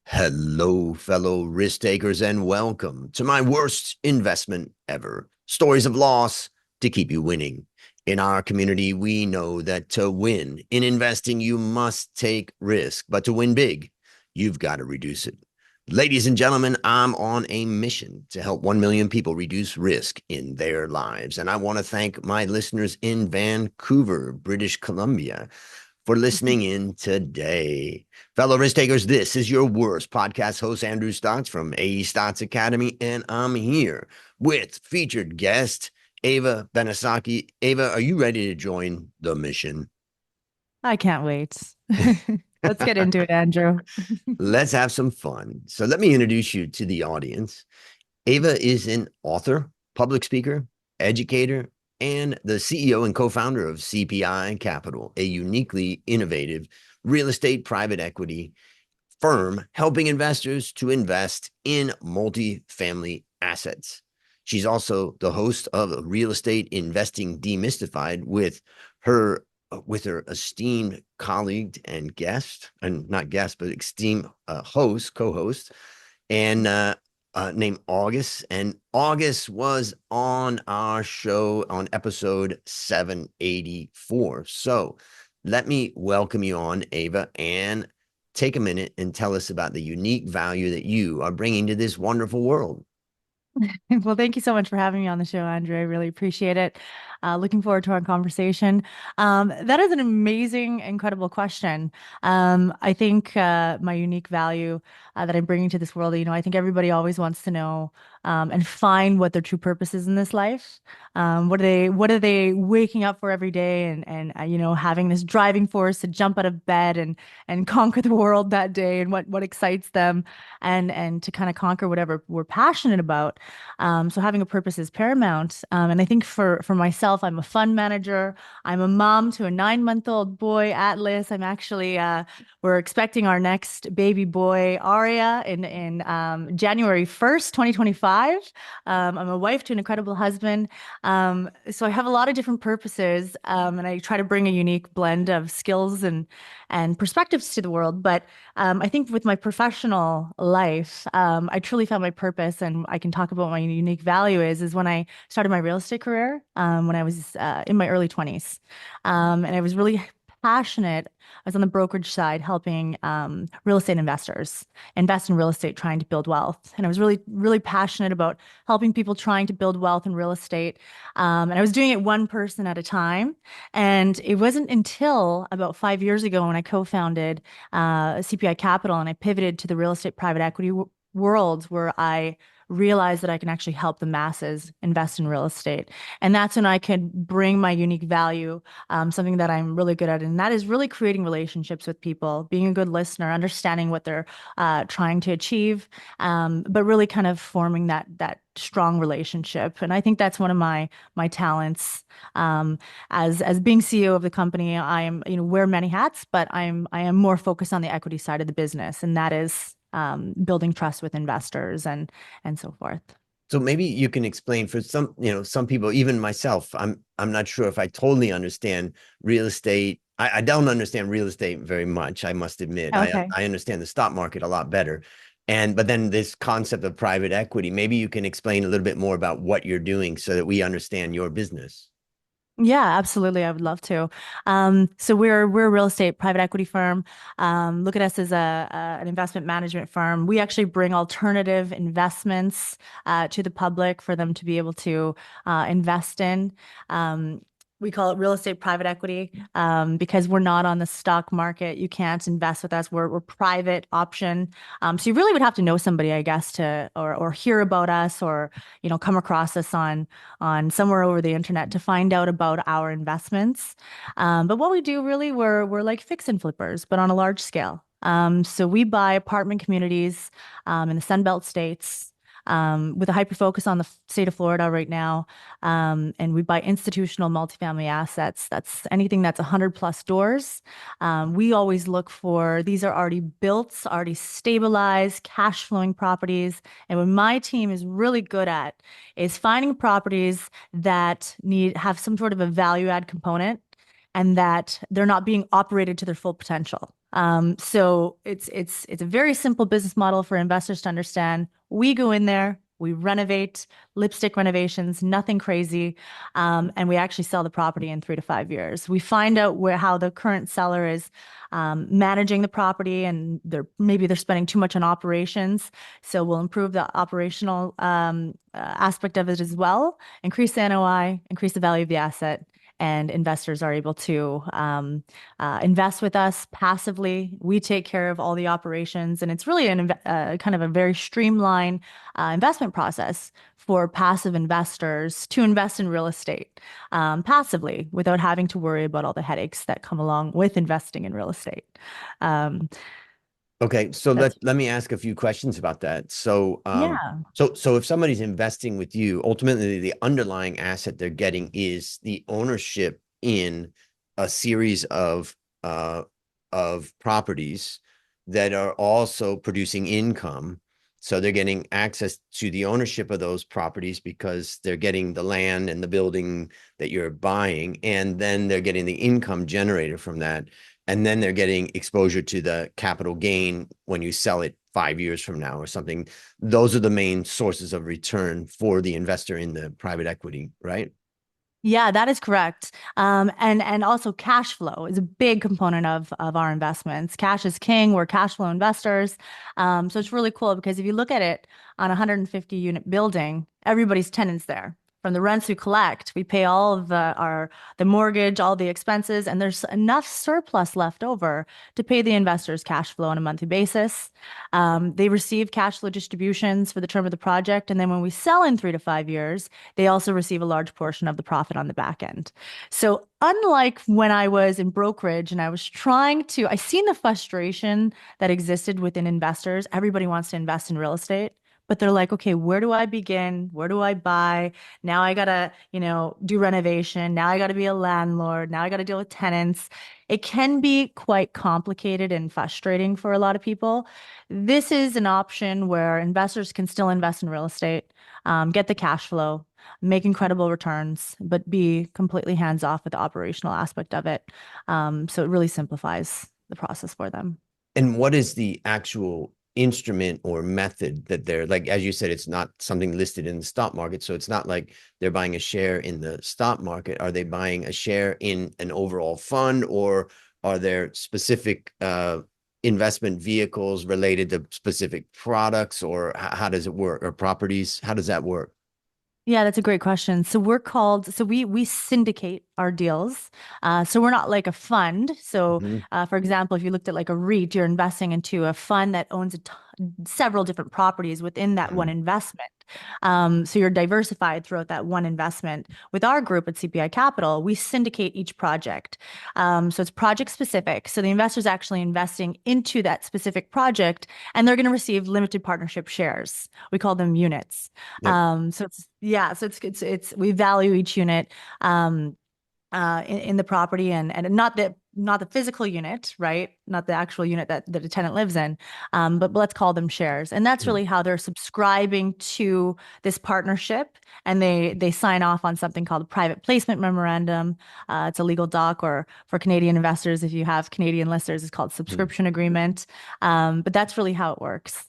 Hello, fellow risk takers, and welcome to my worst investment ever. Stories of loss to keep you winning. In our community, we know that to win in investing, you must take risk, but to win big, you've got to reduce it. Ladies and gentlemen, I'm on a mission to help 1 million people reduce risk in their lives. And I want to thank my listeners in Vancouver, British Columbia, for listening in today. Fellow risk takers, this is your worst podcast host, Andrew Stotts from AE Stotts Academy, and I'm here with featured guest, Ava Benesocky. Ava, are you ready to join the mission? I can't wait. Let's get into it, Andrew. Let's have some fun. So let me introduce you to the audience. Ava is an author, public speaker, educator, and the CEO and co-founder of CPI Capital, a uniquely innovative real estate private equity firm helping investors to invest in multifamily assets. She's also the host of Real Estate Investing Demystified with her esteemed colleague and guest, and not guest, but esteemed co-host, and named August. And August was on our show on episode 784. So let me welcome you on, Ava, and take a minute and tell us about the unique value that you are bringing to this wonderful world. Well, thank you so much for having me on the show, Andrew. I really appreciate it. Looking forward to our conversation. That is an amazing, incredible question. I think my unique value that I'm bringing to this world, I think everybody always wants to know and find what their true purpose is in this life. What are they waking up for every day and having this driving force to jump out of bed and conquer the world that day, and what excites them, and to kind of conquer whatever we're passionate about. So having a purpose is paramount. And I think for myself, I'm a fund manager. I'm a mom to a 9-month-old boy, Atlas. I'm actually we're expecting our next baby boy, Aria, in January 1st, 2025. I'm a wife to an incredible husband. So I have a lot of different purposes, and I try to bring a unique blend of skills and perspectives to the world. But I think with my professional life, I truly found my purpose, and I can talk about what my unique value is when I started my real estate career, when I was in my early 20s. And I was really passionate. I was on the brokerage side helping real estate investors invest in real estate, trying to build wealth. And I was really, really passionate about helping people trying to build wealth in real estate. And I was doing it one person at a time. And it wasn't until about 5 years ago when I co-founded CPI Capital and I pivoted to the real estate private equity world where I realized that I can actually help the masses invest in real estate. And that's when I could bring my unique value, something that I'm really good at. And that is really creating relationships with people, being a good listener, understanding what they're trying to achieve, but really kind of forming that strong relationship. And I think that's one of my talents. As being CEO of the company, I am, wear many hats, but I am more focused on the equity side of the business, and that is building trust with investors and so forth. So maybe you can explain for some people, even myself, I'm not sure if I totally understand real estate. I don't understand real estate very much, I must admit. Okay. I understand the stock market a lot better. But then this concept of private equity, maybe you can explain a little bit more about what you're doing so that we understand your business. Yeah, absolutely. I would love to. So we're a real estate private equity firm. Look at us as an investment management firm. We actually bring alternative investments to the public for them to be able to invest in. We call it real estate private equity because we're not on the stock market. You can't invest with us. We're private option. So you really would have to know somebody, I guess, to or hear about us, or come across us on somewhere over the internet to find out about our investments. But what we do really, we're like fix and flippers, but on a large scale. So we buy apartment communities in the Sunbelt states, with a hyper focus on the state of Florida right now. And we buy institutional multifamily assets. That's anything that's 100 plus doors. We always look for these are already built, already stabilized, cash flowing properties. And what my team is really good at is finding properties that have some sort of a value add component and that they're not being operated to their full potential. So it's a very simple business model for investors to understand. We go in there, we renovate, lipstick renovations, nothing crazy, and we actually sell the property in 3 to 5 years. We find out how the current seller is managing the property, and maybe they're spending too much on operations. So we'll improve the operational aspect of it as well, increase the NOI, increase the value of the asset, and investors are able to invest with us passively. We take care of all the operations, and it's really kind of a very streamlined investment process for passive investors to invest in real estate passively without having to worry about all the headaches that come along with investing in real estate. Um, Okay, so that's let me ask a few questions about that. yeah. So if somebody's investing with you, ultimately the underlying asset they're getting is the ownership in a series of properties that are also producing income. So they're getting access to the ownership of those properties because they're getting the land and the building that you're buying, and then they're getting the income generated from that. And then they're getting exposure to the capital gain when you sell it 5 years from now or something. Those are the main sources of return for the investor in the private equity, right? Yeah, that is correct. And also cash flow is a big component of our investments. Cash is king. We're cash flow investors. So it's really cool because if you look at it on a 150 unit building, everybody's tenants there. From the rents we collect, we pay all of the mortgage, all the expenses, and there's enough surplus left over to pay the investors cash flow on a monthly basis. They receive cash flow distributions for the term of the project, and then when we sell in 3 to 5 years, they also receive a large portion of the profit on the back end. So, unlike when I was in brokerage and I seen the frustration that existed within investors. Everybody wants to invest in real estate, but they're like, okay, where do I begin? Where do I buy? Now I gotta, do renovation. Now I gotta be a landlord. Now I gotta deal with tenants. It can be quite complicated and frustrating for a lot of people. This is an option where investors can still invest in real estate, get the cash flow, make incredible returns, but be completely hands off with the operational aspect of it. So it really simplifies the process for them. And what is the actual instrument or method that they're like, as you said, it's not something listed in the stock market. So it's not like they're buying a share in the stock market. Are they buying a share in an overall fund, or are there specific investment vehicles related to specific products, or how does it work, or properties? How does that work? Yeah, that's a great question. So we syndicate our deals. So we're not like a fund. So Mhm. for example, if you looked at like a REIT, you're investing into a fund that owns several different properties within that one Mhm. investment. So you're diversified throughout that one investment. With our group at CPI Capital, we syndicate each project. So it's project specific. So the investor's actually investing into that specific project, and they're going to receive limited partnership shares. We call them units. Yep. So it's yeah, so it's we value each unit in the property, and not the physical unit, right? Not the actual unit that a tenant lives in, but let's call them shares. And that's Mhm. really how they're subscribing to this partnership, and they sign off on something called a private placement memorandum. It's a legal doc, or for Canadian investors, if you have Canadian listeners, it's called Mhm. subscription agreement. But that's really how it works.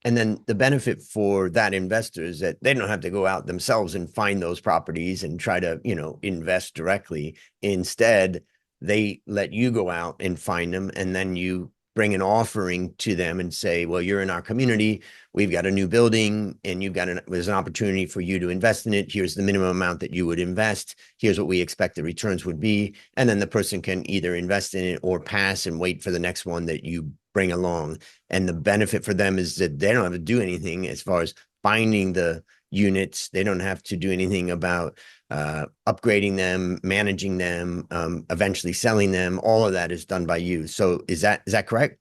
And then the benefit for that investor is that they don't have to go out themselves and find those properties and try to, invest directly. Instead, they let you go out and find them, and then you bring an offering to them and say, well, you're in our community. We've got a new building, and there's an opportunity for you to invest in it. Here's the minimum amount that you would invest. Here's what we expect the returns would be. And then the person can either invest in it or pass and wait for the next one that you bring along. And the benefit for them is that they don't have to do anything as far as finding the units. They don't have to do anything about upgrading them, managing them, eventually selling them. All of that is done by you. So is that correct?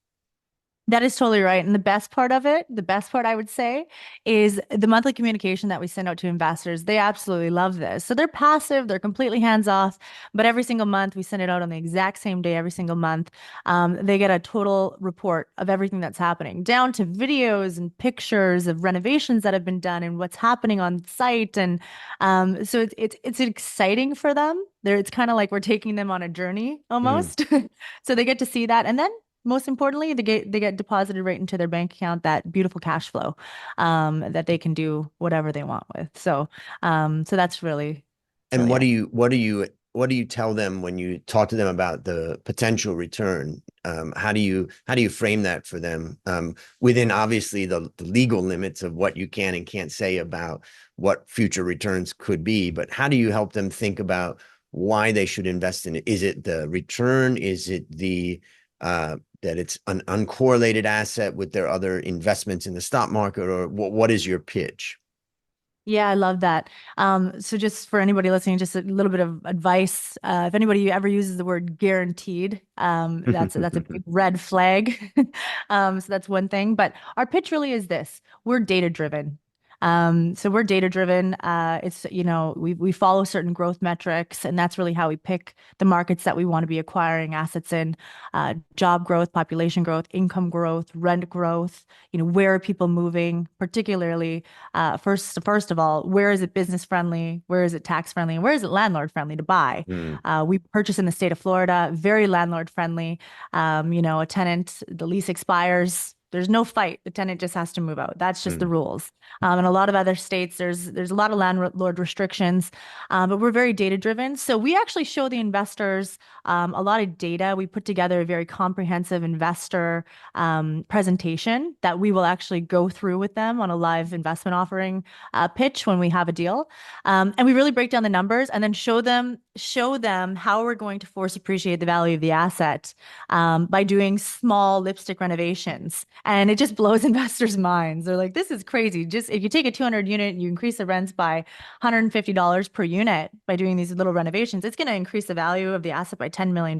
That is totally right. And the best part of it, the best part I would say, is the monthly communication that we send out to investors. They absolutely love this. So they're passive, they're completely hands off, but every single month we send it out on the exact same day, every single month. They get a total report of everything that's happening, down to videos and pictures of renovations that have been done and what's happening on site. And so it's exciting for them. It's kind of like we're taking them on a journey Mm. almost. So they get to see that. And then most importantly, they get deposited right into their bank account, that beautiful cash flow, that they can do whatever they want with. So that's And really it. what do you tell them when you talk to them about the potential return? How do you frame that for them within obviously the legal limits of what you can and can't say about what future returns could be, but how do you help them think about why they should invest in it? Is it the return? Is it the that it's an uncorrelated asset with their other investments in the stock market, or what is your pitch? Yeah, I love that. So just for anybody listening, just a little bit of advice. If anybody ever uses the word guaranteed, that's a big red flag. So that's one thing. But our pitch really is this: we're data driven. So we're data driven. We follow certain growth metrics, and that's really how we pick the markets that we want to be acquiring assets in. Job growth, population growth, income growth, rent growth. Where are people moving, particularly first of all, where is it business friendly? Where is it tax friendly? And where is it landlord friendly to buy? Mm, We purchase in the state of Florida, very landlord friendly. A tenant, the lease expires. There's no fight. The tenant just has to move out. That's just the mm, rules. In a lot of other states, there's a lot of landlord restrictions, but we're very data driven. So we actually show the investors a lot of data. We put together a very comprehensive investor presentation that we will actually go through with them on a live investment offering pitch when we have a deal. And we really break down the numbers and then show them how we're going to force appreciate the value of the asset by doing small lipstick renovations. And it just blows investors' minds. They're like, this is crazy. Just if you take a 200 unit and you increase the rents by $150 per unit by doing these little renovations, it's going to increase the value of the asset by $10 million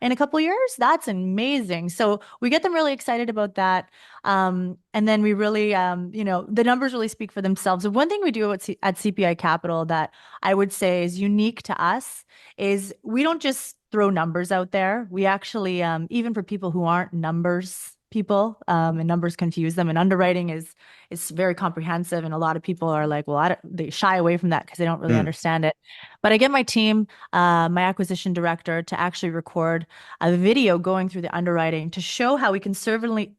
in a couple of years. That's amazing. So we get them really excited about that. And then we really, the numbers really speak for themselves. So one thing we do at CPI Capital that I would say is unique to us is we don't just throw numbers out there. We actually, even for people who aren't numbers people, and numbers confuse them, and underwriting is very comprehensive, and a lot of people are like, well, they shy away from that because they don't really mm, understand it. But I get my team, my acquisition director, to actually record a video going through the underwriting to show how we conservatively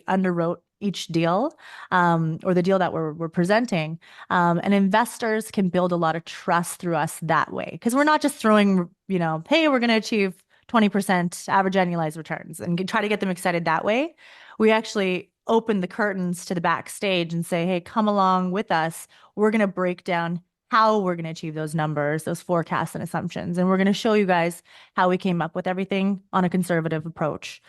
underwrote each deal, or the deal that we're presenting. And investors can build a lot of trust through us that way. Because we're not just throwing, hey, we're going to achieve 20% average annualized returns and try to get them excited that way. We actually open the curtains to the backstage and say, hey, come along with us. We're going to break down how we're going to achieve those numbers, those forecasts and assumptions. And we're going to show you guys how we came up with everything on a conservative approach.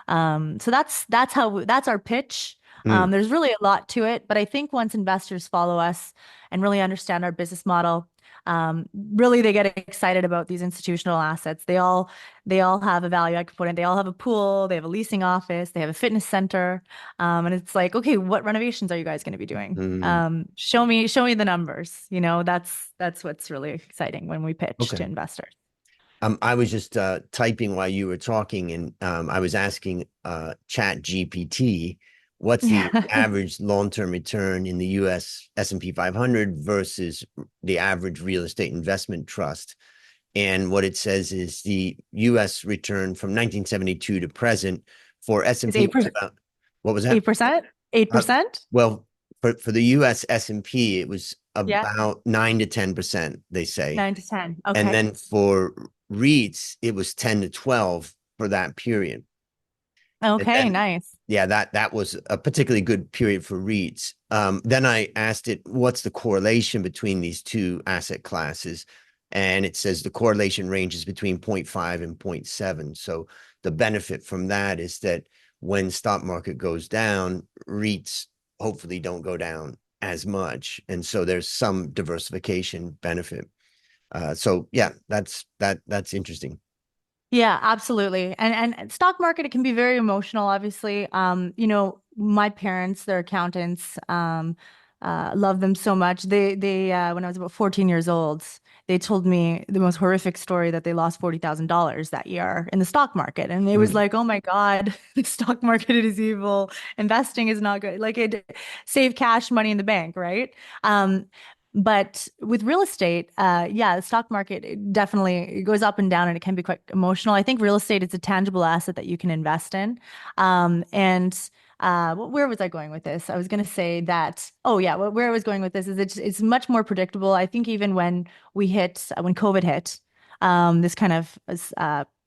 So that's our pitch. mm. There's really a lot to it, but I think once investors follow us and really understand our business model, really they get excited about these institutional assets. They all have a value I could put in. They all have a pool, they have a leasing office, they have a fitness center. And it's like, okay, what renovations are you guys going to be doing? Mm. Show me the numbers. That's what's really exciting when we pitch to Okay. investors. I was just typing while you were talking, and I was asking Chat GPT, what's the Yeah. average long-term return in the U.S. S&P 500 versus the average real estate investment trust? And what it says is the U.S. return from 1972 to present for It's S&P was 8%. about, what was that? 8%? Uh, 8%? well, for the U.S. S&P, it was Yeah. about 9 to 10%, they say. 9 to 10. And Okay. then for REITs, it was 10 to 12 for that period. And Okay, then, nice. yeah, that was a particularly good period for REITs. Then I asked it, what's the correlation between these two asset classes? And it says the correlation ranges between zero point 0.5 and zero point 0.7. So the benefit from that is that when stock market goes down, REITs hopefully don't go down as much. And so there's some diversification benefit. So yeah, that's interesting. Yeah, absolutely. And stock market, it can be very emotional, obviously. My parents, they're accountants, love them so much. They when I was about 14 years old, they told me the most horrific story that they lost $40,000 that year in the stock market. And it was Mm, like, oh my God, the stock market is evil. Investing is not good. Like it save cash money in the bank, right? Um, But with real estate, yeah, the stock market it goes up and down, and it can be quite emotional. I think real estate is a tangible asset that you can invest in. And where was I going with this? I was going to say that, oh yeah, where I was going with this is it's much more predictable. I think even when COVID hit, this kind of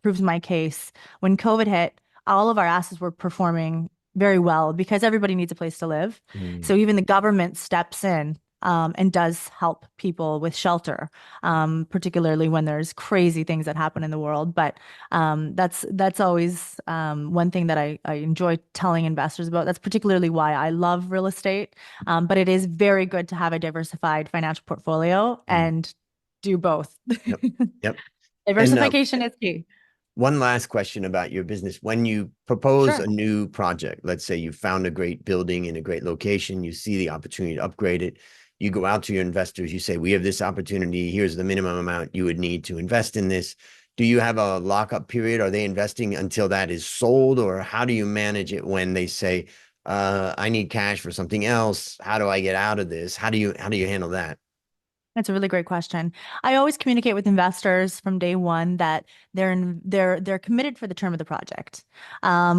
proves my case. When COVID hit, all of our assets were performing very well because everybody needs a place to live. Mm, So even the government steps in and does help people with shelter, particularly when there's crazy things that happen in the world. But that's always one thing that I enjoy telling investors about. That's particularly why I love real estate. But it is very good to have a diversified financial portfolio mm, and do both. yep, yep. And Diversification is key. one last question about your business. When you propose a Sure. new project, let's say you found a great building in a great location, you see the opportunity to upgrade it, you go out to your investors, you say, we have this opportunity, here's the minimum amount you would need to invest in this. Do you have a lockup period? Are they investing until that is sold, or how do you manage it when they say, I need cash for something else? How do I get out of this? How do you handle that? That's a really great question. I always communicate with investors from day one that they're committed for the term of the project.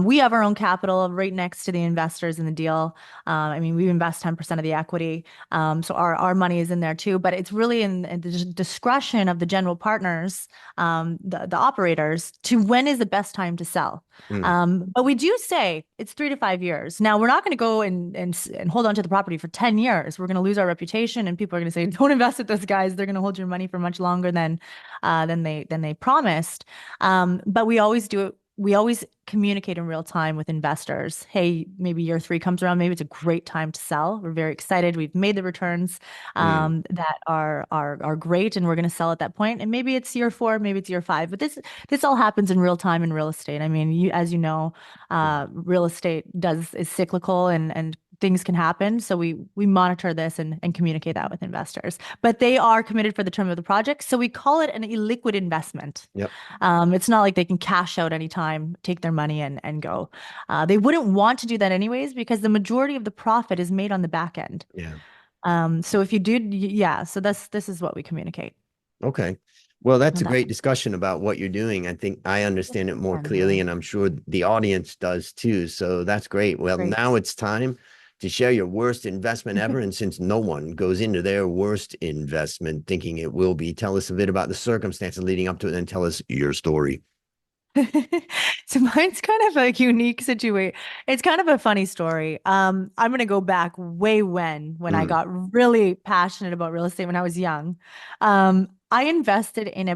We have our own capital right next to the investors in the deal. I mean, we invest 10% of the equity, so our money is in there too. But it's really in the discretion of the general partners, the operators, to when is the best time to sell. Mm, But we do say it's 3 to 5 years. Now, we're not going to go and hold on to the property for 10 years. We're going to lose our reputation, and people are going to say, "Don't invest with those guys. They're going to hold your money for much longer than they promised." But we always do it. We always communicate in real time with investors. Hey, maybe year three comes around. Maybe it's a great time to sell. We're very excited. We've made the returns mm, that are great, and we're going to sell at that point. And maybe it's year four, maybe it's year five. But this all happens in real time in real estate. I mean, as you know, mm, real estate is cyclical, and things can happen. So we monitor this and communicate that with investors. But they are committed for the term of the project. So we call it an illiquid investment. yep. It's not like they can cash out anytime, take their money and go. They wouldn't want to do that anyways because the majority of the profit is made on the back end. Yeah. So if you do, yeah, so this is what we communicate Okay. Well, that's on a that. great discussion about what you're doing. I think I understand it more clearly, Andre. and I'm sure the audience does too. So that's great. Well, Great. now it's time to share your worst investment ever. And since no one goes into their worst investment thinking it will be, tell us a bit about the circumstances leading up to it, and tell us your story. So mine's kind of a unique situation. It's kind of a funny story. I'm gonna go back way when I Mm, got really passionate about real estate when I was young. I invested in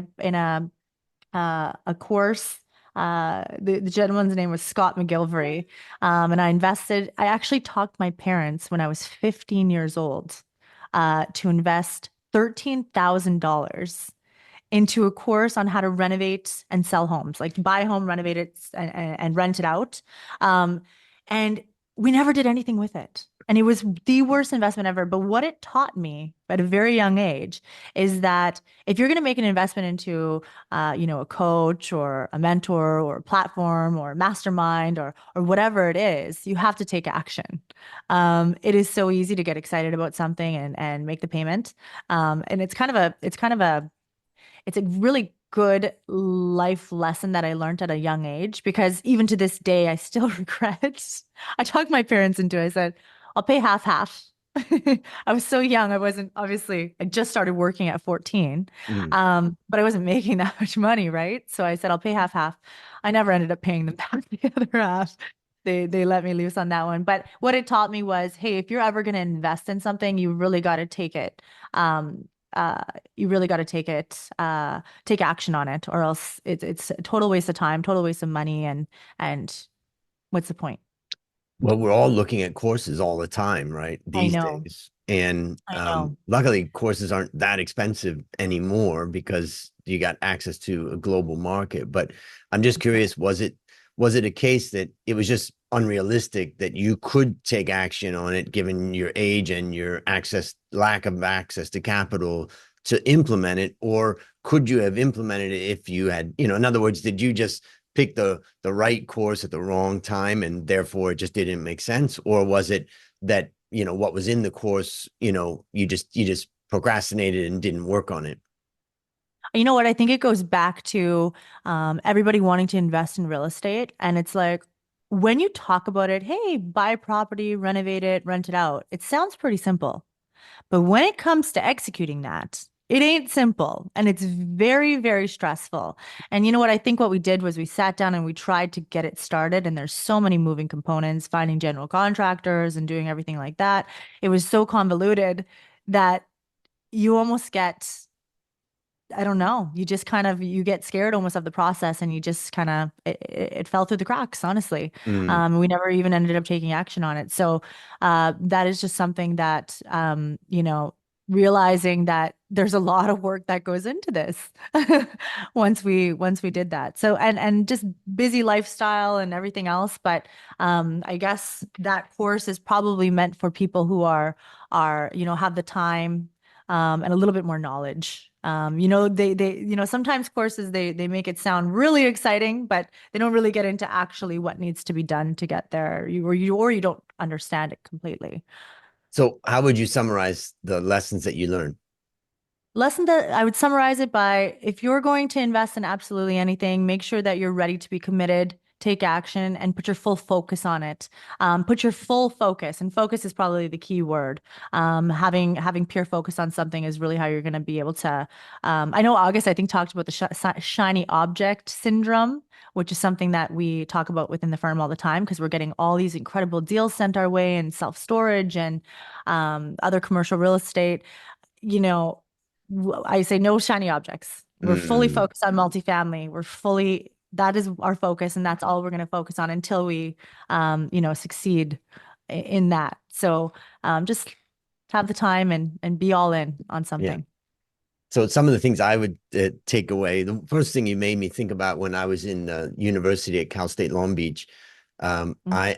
a course. The gentleman's name was Scott McGillivray. And I actually talked my parents when I was 15 years old to invest $13,000 into a course on how to renovate and sell homes, like buy a home, renovate it, and rent it out. Um, and we never did anything with it. And it was the worst investment ever. But what it taught me at a very young age is that if you're going to make an investment into, a coach or a mentor or a platform or a mastermind or whatever it is, you have to take action. It is so easy to get excited about something and make the payment. And it's a really good life lesson that I learned at a young age because even to this day, I still regret. I talked my parents into it. I said, I'll pay half half. I was so young. I wasn't obviously, I just started working at 14. mm, But I wasn't making that much money, right? So I said, I'll pay half half. I never ended up paying them back the other half. They let me loose on that one. But what it taught me was, hey, if you're ever going to invest in something, you really got to take it. Uh, you really got to take action on it, or else it's a total waste of time, total waste of money, and what's the point? well, we're all looking at courses all the time, right? I These know, days. And I know. luckily, courses aren't that expensive anymore because you got access to a global market. But I'm just curious, was it a case that it was just unrealistic that you could take action on it given your age and your lack of access to capital to implement it? Or could you have implemented it if you had, in other words, did you just pick the right course at the wrong time and therefore it just didn't make sense? Or was it that, what was in the course, you just procrastinated and didn't work on it. You know what? I think it goes back to everybody wanting to invest in real estate. And it's like when you talk about it, hey, buy property, renovate it, rent it out, it sounds pretty simple. But when it comes to executing that, it ain't simple and it's very, very stressful. And you know what? I think what we did was we sat down and we tried to get it started. And there's so many moving components, finding general contractors and doing everything like that. It was so convoluted that you almost get, I don't know, you just kind of you get scared almost of the process and you just kind of it fell through the cracks, honestly. Mm, We never even ended up taking action on it. So that is just something that realizing that there's a lot of work that goes into this once we did that. So and just busy lifestyle and everything else. But I guess that course is probably meant for people who are have the time and a little bit more knowledge. Sometimes courses they make it sound really exciting, but they don't really get into actually what needs to be done to get there. You don't understand it completely. so how would you summarize the lessons that you learned? Lesson that I would summarize it by if you're going to invest in absolutely anything, make sure that you're ready to be committed, take action, and put your full focus on it. Put your full focus, and focus is probably the key word. Having pure focus on something is really how you're going to be able to. I know August, I think, talked about the shiny object syndrome, which is something that we talk about within the firm all the time because we're getting all these incredible deals sent our way in self-storage and other commercial real estate. You know, I say no shiny objects. We're fully Mm, focused on multifamily. That is our focus, and that's all we're going to focus on until we, succeed in that. So just have the time and be all in on yeah. something. So some of the things I would take away, the first thing you made me think about when I was in university at Cal State Long Beach, Mm.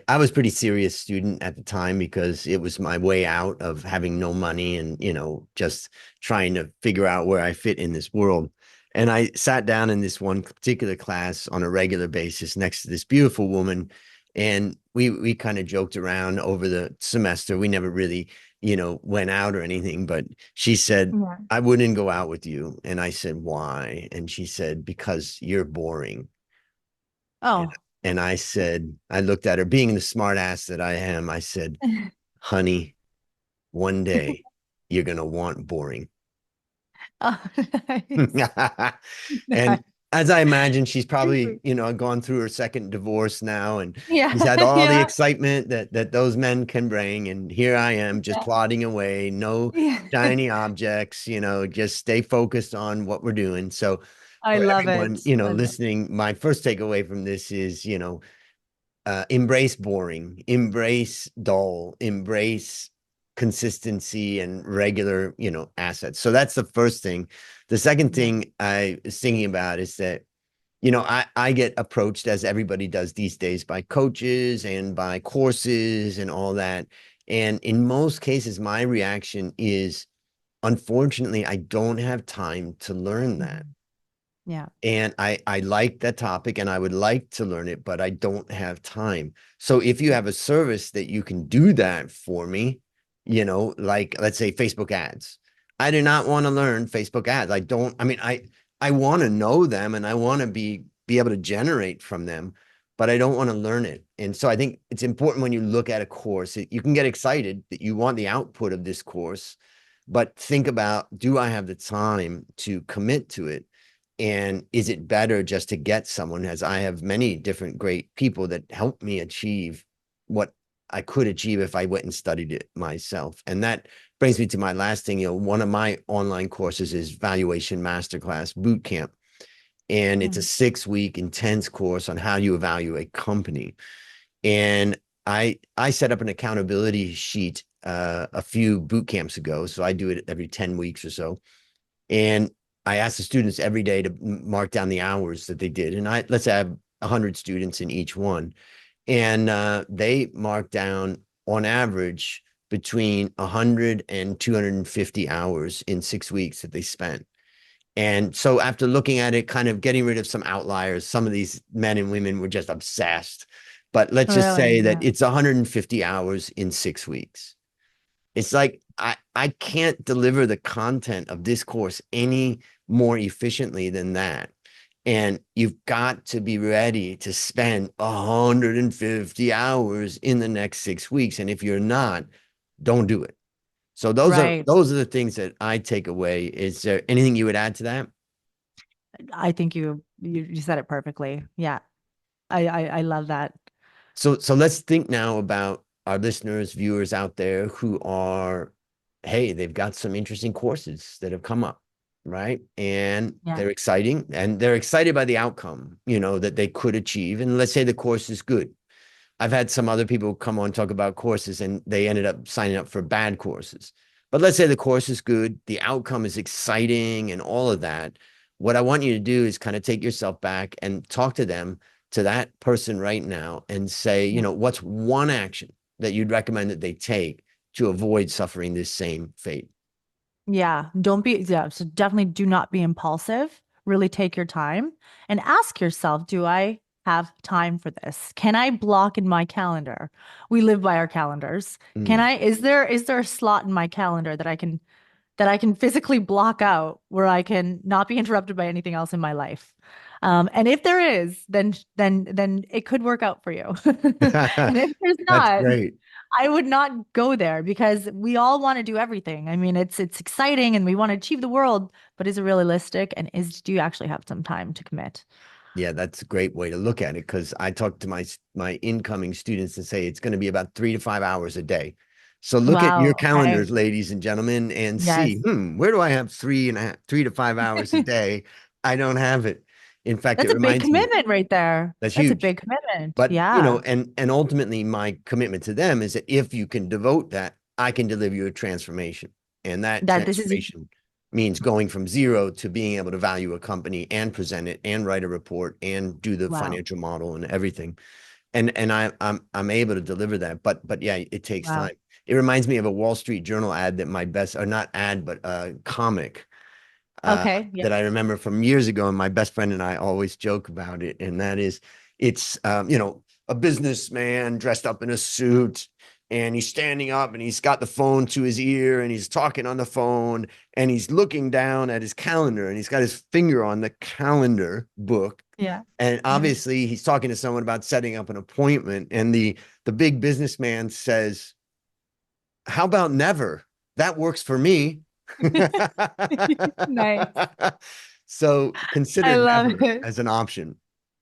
I was pretty serious student at the time because it was my way out of having no money and, just trying to figure out where I fit in this world. And I sat down in this one particular class on a regular basis next to this beautiful woman. And we kind of joked around over the semester. We never really, went out or anything, but she said, Yeah. I wouldn't go out with you. And I said, why? And she said, because you're boring. And, Oh. and I said, I looked at her, being the smart ass that I am. I said, honey, one day you're going to want boring. Oh, nice. And Nice. as I imagine, she's probably, gone through her second divorce now, and she's Yeah. had all the Yeah. excitement that those men can bring. And here I am just Yeah. plodding away, no Yeah. shiny objects, just stay focused on what we're doing. So I for love everyone, it. I love listening, my first takeaway from this is, embrace boring, embrace dull, embrace consistency and regular, assets. So that's the first thing. The second Yeah. thing I was thinking about is that, I get approached, as everybody does these days, by coaches and by courses and all that. And in most cases, my reaction is, unfortunately, I don't have time to learn that. Mhm. Yeah. And I like that topic and I would like to learn it, but I don't have time. So if you Yeah. have a service that you can do that for me, like let's say Facebook ads. I do not want to learn Facebook ads. I mean, I want to know them and I want to be able to generate from them, but I don't want to learn it. And so I think it's important when you look at a course, you can get excited that you want the output of this course, but think about, do I have the time to commit to it? And is it better just to get someone, as I have many different great people that help me achieve what I could achieve if I went and studied it myself? And that brings me to my last thing. One of my online courses is Valuation Masterclass Boot Camp. And it's a Mm. 6-week intense course on how you evaluate company. And I set up an accountability sheet a few boot camps ago. So I do it every 10 weeks or so. And I asked the students every day to mark down the hours that they did. And let's say I have 100 students in each one. And they marked down on average between 100 and 250 hours in 6 weeks that they spent. And so after looking at it, kind of getting rid of some outliers, some of these men and women were just obsessed. But let's just Really? say that Yeah. it's 150 hours in 6 weeks. It's like I can't deliver the content of this course any more efficiently than that. And you've got to be ready to spend 150 hours in the next 6 weeks. And if you're not, don't do it. So Right. those are the things that I take away. Is there anything you would add to that? I think you said it perfectly. Yeah. I love that. So let's think now about our listeners, viewers out there who are, hey, they've got some interesting courses that have come up, right? And Yeah. they're excited by the outcome, that they could achieve. And let's say the course is good. I've had some other people come on talk about courses and they ended up signing up for bad courses. But let's say the course is good, the outcome is exciting and all of that. What I want you to do is kind of take yourself back and talk to them, to that person right now, and say, Yeah. what's one action that you'd recommend that they take to avoid suffering this same fate? Yeah, don't be, yeah, so definitely do not be impulsive. Really take your time and ask yourself, do I have time for this? Can I block in my calendar? We live by our calendars. Can Mm. I, is there a slot in my calendar that I can physically block out where I can not be interrupted by anything else in my life? And if there is, then it could work out for you. And if there's That's not, great. I would not go there because we all want to do everything. I mean, it's exciting and we want to achieve the world, but is it realistic? And do you actually have some time to commit? Yeah, that's a great way to look at it, because I talk to my incoming students and say it's going to be about 3 to 5 hours a day. So look at your Wow. Okay. calendars, ladies and gentlemen, and Yes. see, where do I have 3 to 5 hours a day? I don't have it. In fact, it That's a big reminds me, commitment right there. that's That's a huge. big commitment. But Yeah. and ultimately my commitment to them is that if you can devote that, I can deliver you a transformation. And that That this is transformation means going from zero to being able to value a company and present it and write a report and do the wow. financial model and everything. And I'm able to deliver that. But yeah, it takes Wow. time. It reminds me of a Wall Street Journal ad that my best, or not ad, but a comic uh, Okay. Yeah. that I remember from years ago, and my best friend and I always joke about it. And that is, it's a businessman dressed up in a suit, and he's standing up, and he's got the phone to his ear, and he's talking on the phone, and he's looking down at his calendar, and he's got his finger on the calendar book. Yeah. And Yeah. obviously, he's talking to someone about setting up an appointment, and the big businessman says, "How about never? That works for me." Nice. So consider I love never it. as an option.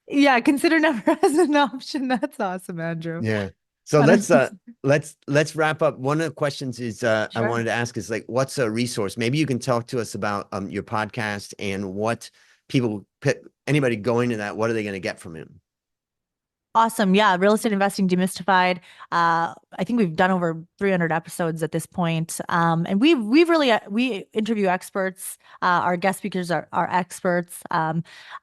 Yeah, consider never as an option. That's awesome, Andrew. Yeah. So 100%. let's wrap up. One of the questions is I Sure. wanted to ask is, like, what's a resource? Maybe you can talk to us about your podcast and what people anybody going to that, what are they going to get from it? Awesome. Yeah, real estate investing demystified. I think we've done over 300 episodes at this point. And we've really we interview experts. Our guest speakers are experts.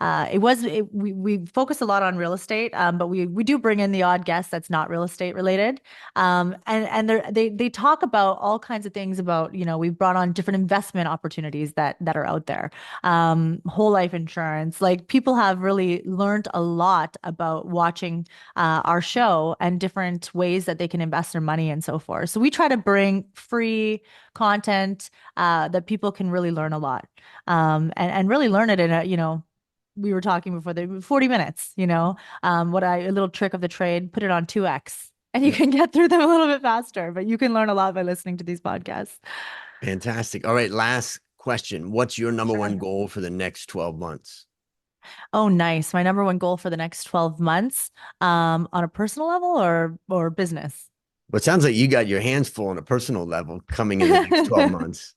We focus a lot on real estate, but we do bring in the odd guest that's not real estate related. And they talk about all kinds of things about, we've brought on different investment opportunities that are out there. Whole life insurance. Like people have really learned a lot about watching our show and different ways that they can invest their money and so forth. So we try to bring free content that people can really learn a lot, and really learn it in we were talking before the 40 minutes, a little trick of the trade, put it on 2x. And you Yeah. can get through them a little bit faster, but you can learn a lot by listening to these podcasts. Fantastic. All right, last question. What's your number one Sure. goal for the next 12 months? Oh, nice. My number one goal for the next 12 months, on a personal level or business. Well, it sounds like you got your hands full on a personal level coming in the next 12 months.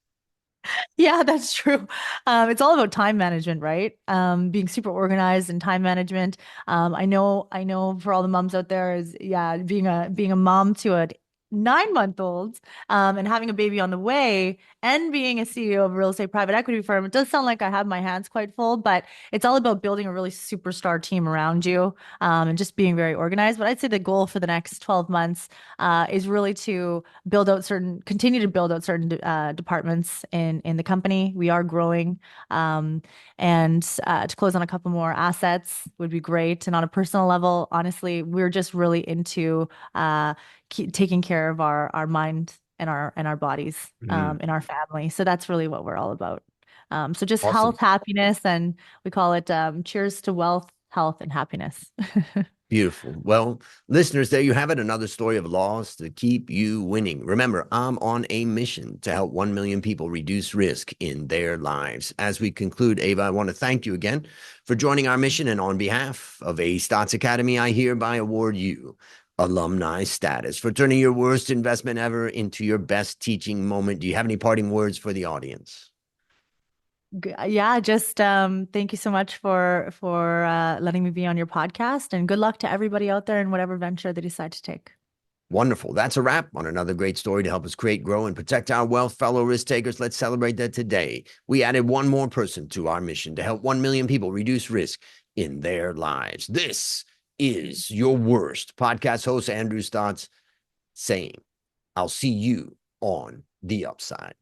Yeah, that's true. It's all about time management, right? Being super organized and time management. I know for all the moms out there is, yeah, being a mom to a 9-month-old, and having a baby on the way and being a CEO of a real estate private equity firm. It does sound like I have my hands quite full, but it's all about building a really superstar team around you, and just being very organized. But I'd say the goal for the next 12 months, is really to continue to build out certain departments in the company. We are growing, and to close on a couple more assets would be great. And on a personal level, honestly, we're just really into taking care of our mind. and our bodies, Mm, in our family. So that's really what we're all about. So just awesome. health, happiness, and we call it cheers to wealth, health, and happiness. Beautiful. Well, listeners, there you have it. Another story of loss to keep you winning. Remember, I'm on a mission to help 1 million people reduce risk in their lives. As we conclude, Ava, I want to thank you again for joining our mission. And on behalf of A Stotts Academy, I hereby award you alumni status for turning your worst investment ever into your best teaching moment. Do you have any parting words for the audience? Yeah, just thank you so much for letting me be on your podcast, and good luck to everybody out there in whatever venture they decide to take. Wonderful. That's a wrap on another great story to help us create, grow, and protect our wealth. Fellow risk takers, let's celebrate that today. We added one more person to our mission to help 1 million people reduce risk in their lives. This is your worst podcast host, Andrew Stotts, saying, I'll see you on the upside.